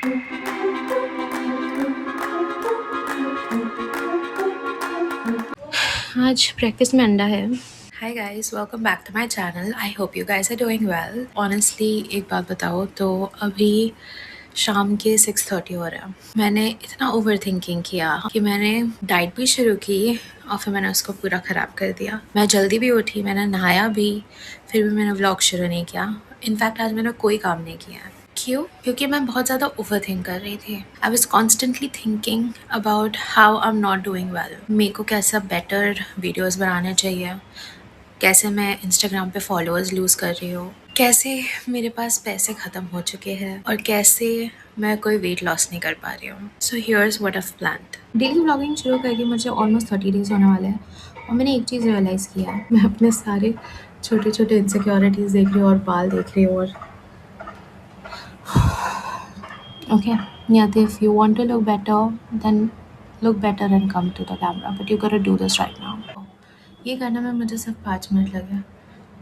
आज ब्रेकफास्ट में अंडा है। Hi guys, welcome back to my channel. I hope you guys are doing well. Honestly एक बात बताओ तो अभी शाम के 6:30 हो रहा है। मैंने इतना ओवर थिंकिंग किया कि मैंने डाइट भी शुरू की और फिर मैंने उसको पूरा ख़राब कर दिया। मैं जल्दी भी उठी, मैंने नहाया भी, फिर भी मैंने व्लॉग शुरू नहीं किया। इनफैक्ट आज मैंने कोई काम नहीं किया है। क्यों? क्योंकि मैं बहुत ज़्यादा ओवर थिंक कर रही थी। I was constantly thinking about how I am not doing well. मेरे को कैसा बेटर वीडियोज़ बनाने चाहिए, कैसे मैं इंस्टाग्राम पे फॉलोअर्स लूज़ कर रही हूँ, कैसे मेरे पास पैसे ख़त्म हो चुके हैं और कैसे मैं कोई वेट लॉस नहीं कर पा रही हूँ। So here's what I planned. Daily vlogging शुरू करके मुझे ऑलमोस्ट 30 डेज़ होने वाले हैं और मैंने एक चीज़ रियलाइज़ किया है, मैं अपने सारे छोटे छोटे इनसिक्योरिटीज़ देख रही हूँ और बाल देख रही हूँ और okay, Niyati, if you want to look better, then look better and come to the camera. But you gotta do this right now. ये करने में मुझे सिर्फ 5 मिनट लगे,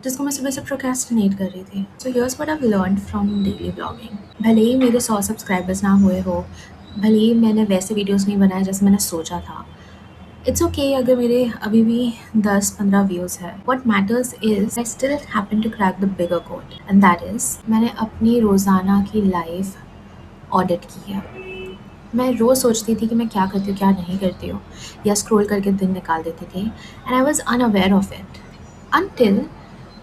जिसको मैं सुबह से प्रोक्रेस्टिनेट कर रही थी। So here's what I learn from daily vlogging. भले ही मेरे 100 सब्सक्राइबर्स ना हुए हो, भले ही मैंने वैसे वीडियोस नहीं बनाए जैसे मैंने सोचा था, इट्स ओके अगर मेरे अभी भी 10-15 व्यूज़ है। What matters is I still happen to crack the bigger code, and that is मैंने अपनी रोज़ाना की लाइफ ऑडिट की है। मैं रोज़ सोचती थी कि मैं क्या करती हूँ, क्या नहीं करती हूँ, या स्क्रॉल करके दिन निकाल देती थी, and I was unaware of it until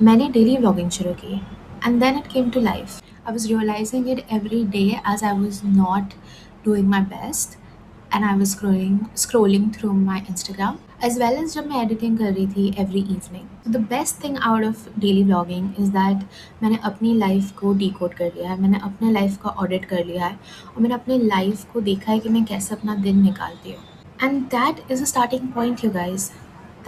मैंने डेली व्लॉगिंग शुरू की, and then it came to life. I was realising it every day as I was not doing my best, and I was scrolling through my Instagram as well as जब मैं editing कर रही थी every evening. The best thing out of daily vlogging is that मैंने अपनी life को decode कर लिया है, मैंने अपने लाइफ का ऑडिट कर लिया है और मैंने अपनी लाइफ को देखा है कि मैं कैसे अपना दिन निकालती हूँ। And that is a starting point you guys,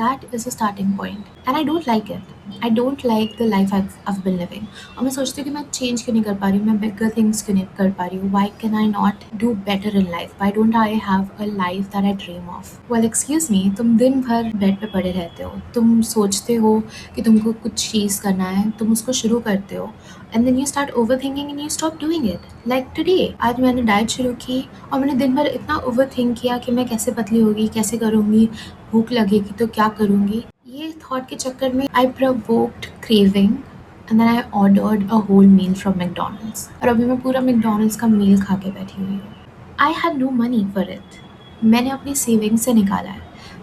that is a starting point, and I don't like it. I don't like the life I've been living। और मैं सोचती हूँ कि मैं चेंज क्यों नहीं कर पा रही हूँ, मैं बिगर थिंग्स क्यों नहीं कर पा रही हूँ। Why can I not do better in life? Why don't I have a life that I dream of? Well excuse me, तुम दिन भर बेड पे पड़े रहते हो, तुम सोचते हो कि तुमको कुछ चीज़ करना है, तुम उसको शुरू करते हो, and then you start over thinking and you stop doing it. Like today, आज मैंने डाइट शुरू की और मैंने दिन भर इतना ओवर थिंक किया कि मैं कैसे पतली होगी, कैसे करूँगी, भूख लगेगी तो क्या करूँगी। ये थॉट के चक्कर में I provoked craving and then I ordered a whole meal from McDonald's, और अभी मैं पूरा मैकडॉनल्ड्स का मील खा के बैठी हुई हूँ। I had no money for it. मैंने अपनी सेविंग से निकाला है,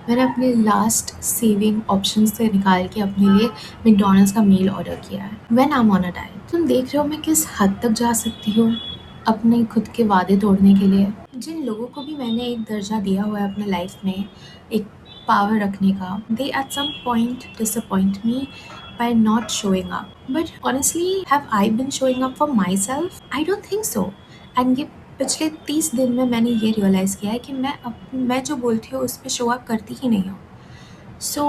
मैंने अपने लास्ट सेविंग ऑप्शन से निकाल के अपने लिए मैकडॉनल्ड्स का मील ऑर्डर किया है। When I am on a diet. तुम देख रहे हो मैं किस हद तक जा सकती हूँ अपने खुद के वादे तोड़ने के लिए। जिन लोगों को भी मैंने एक दर्जा दिया हुआ है अपने लाइफ में, एक पावर रखने का, they at some point disappoint me by not showing up. But honestly, have I been showing up for myself? I don't think so. And ये पिछले 30 दिन में मैंने ये रियलाइज़ किया है कि मैं जो बोलती हूँ उस पर शो अप करती ही नहीं हूँ। So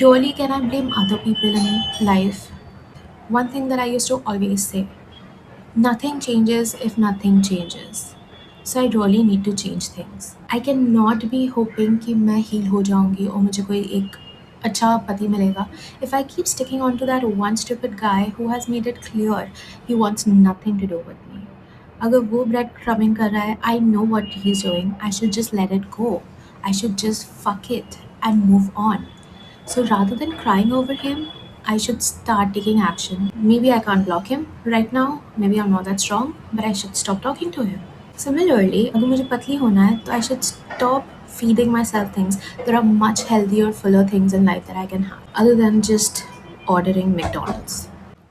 really can I blame other people in life? One thing that I used to always say, nothing changes if nothing changes. So I really need to change things. I cannot be hoping कि मैं heal हो जाऊंगी और मुझे कोई एक अच्छा पति मिलेगा if I keep sticking on to that one stupid guy who has made it clear he wants nothing to do with me. अगर वो ब्रेड क्रमिंग कर रहा है, I know what he's doing. I should just let it go. I should just fuck it and move on. So rather than crying over him, I should start taking action. Maybe I can't block him right now. Maybe I'm not that strong, but I should stop talking to him. Similarly, अगर मुझे पतली होना है तो I should stop feeding myself things. There are much healthier, fuller things in life that I can have other than just ordering McDonald's.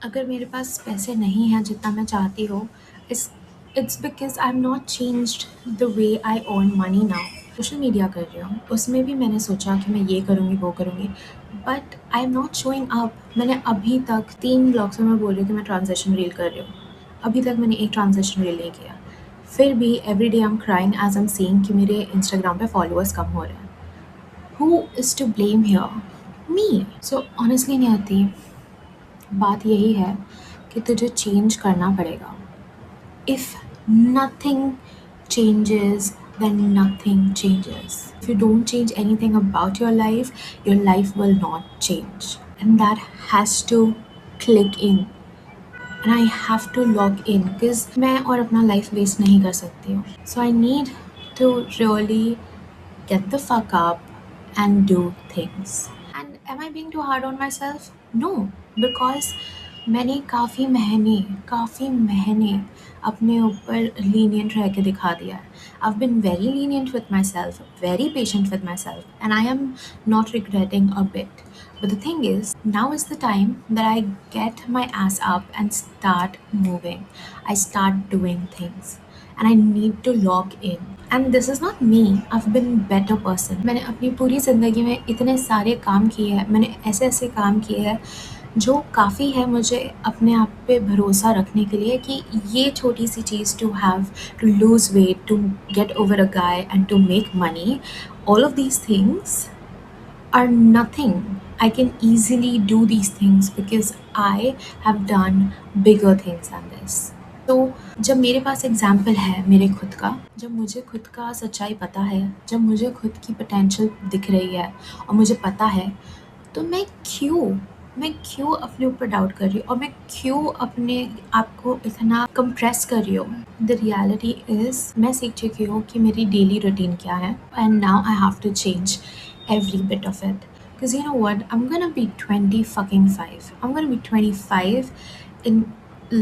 अगर मेरे पास पैसे नहीं हैं जितना मैं चाहती हूँ, it's because I'm not changed the way I earn money now. Social media कर रही हूँ, उसमें भी मैंने सोचा कि मैं ये करूँगी वो करूँगी, but I am not showing up. मैंने अभी तक 3 ब्लॉग्स में मैं बोल रही हूँ कि मैं ट्रांजेक्शन रील कर रही हूँ, अभी तक मैंने एक ट्रांजेक्शन रील नहीं किया। फिर भी every day I am crying as I am seeing कि मेरे इंस्टाग्राम पे फॉलोअर्स कम हो रहे हैं। Who is to blame here? Me. So honestly नहीं आती, बात यही है कि तुझे चेंज करना पड़ेगा। If nothing changes, then nothing changes. If you don't change anything about your life will not change. And that has to click in. and I have to log in because मैं और अपना life waste नहीं कर सकती हूँ. So I need to really get the fuck up and do things. And am I being too hard on myself? No, because मैंने काफ़ी महीने अपने ऊपर lenient रह के दिखा दिया है. I've been very lenient with myself, very patient with myself, and I am not regretting a bit. But the thing is, now is the time that I get my ass up and start moving. I start doing things. And I need to log in. And this is not me. I've been better person. मैंने अपनी पूरी ज़िंदगी में इतने सारे काम किए हैं. मैंने ऐसे ऐसे काम किए हैं जो काफ़ी है मुझे अपने आप पे भरोसा रखने के लिए कि ये छोटी सी चीज़ to have to lose weight to get over a guy and to make money all of these things are nothing. I can easily do these things because I have done bigger things than this. तो जब मेरे पास example है मेरे खुद का, जब मुझे खुद का सच्चाई पता है, जब मुझे खुद की पोटेंशियल दिख रही है और मुझे पता है, तो मैं क्यों अपने ऊपर डाउट कर रही हूँ और मैं क्यों अपने आप को इतना कंप्रेस कर रही हूँ. द रियलिटी इज़ मैं सीख चुकी हूँ कि मेरी डेली रूटीन क्या है and now I have to change every bit of it. Because you know what? I'm gonna be 20 fucking 5. I'm gonna be 25 in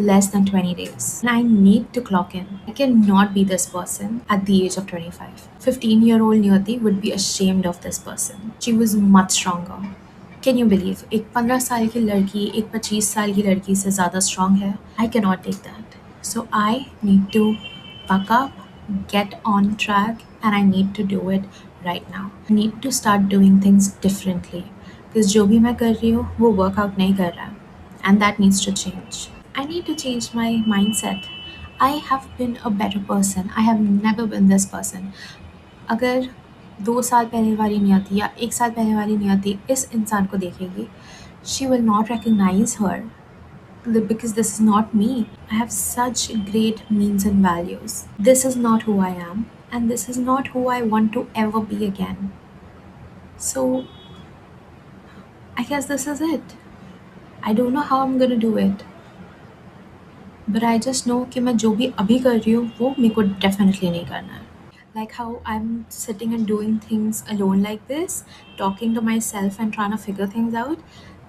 less than 20 days. And I need to clock in. I cannot be this person at the age of 25. 15-year-old Niyati would be ashamed of this person. She was much stronger. Can you believe? एक 15 साल की लड़की एक 25 साल की लड़की से ज़्यादा strong है. I cannot take that. So I need to buck up, get on track, and I need to do it right now. I need to start doing things differently. Because जो भी मैं कर रही हूँ वो workout नहीं कर रहा है. And that needs to change. I need to change my mindset. I have been a better person. I have never been this person. अगर 2 साल पहले वाली नियति या 1 साल पहले वाली नियति इस इंसान को देखेगी, she will not recognize her because this is not me. I have such great means and values. This is not who I am, and this is not who I want to ever be again. So I guess this is it. I don't know how I'm gonna do it, but I just know कि मैं जो भी अभी कर रही हूँ वो मेरे को definitely नहीं करना है. Like how I'm sitting and doing things alone like this, talking to myself and trying to figure things out.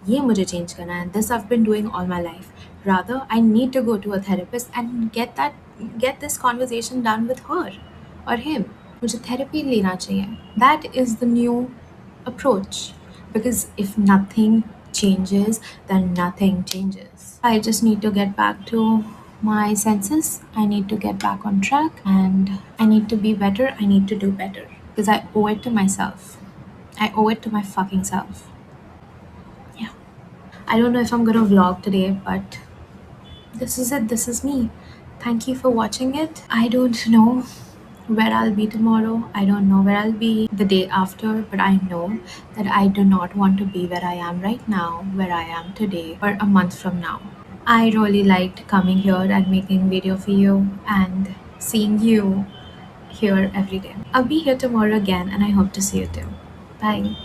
ये मुझे change करना है. This I've been doing all my life. Rather, I need to go to a therapist and get this conversation done with her or him. मुझे therapy लेना चाहिए. That is the new approach. Because if nothing changes, then nothing changes. I just need to get back to my senses. I need to get back on track and I need to be better. I need to do better because I owe it to myself. I owe it to my fucking self. Yeah. I don't know if I'm gonna vlog today, but this is it. This is me. Thank you for watching it. I don't know where I'll be tomorrow. I don't know where I'll be the day after, but I know that I do not want to be where I am right now, where I am today, or a month from now. I really liked coming here and making video for you and seeing you here every day. I'll be here tomorrow again and I hope to see you too. Bye.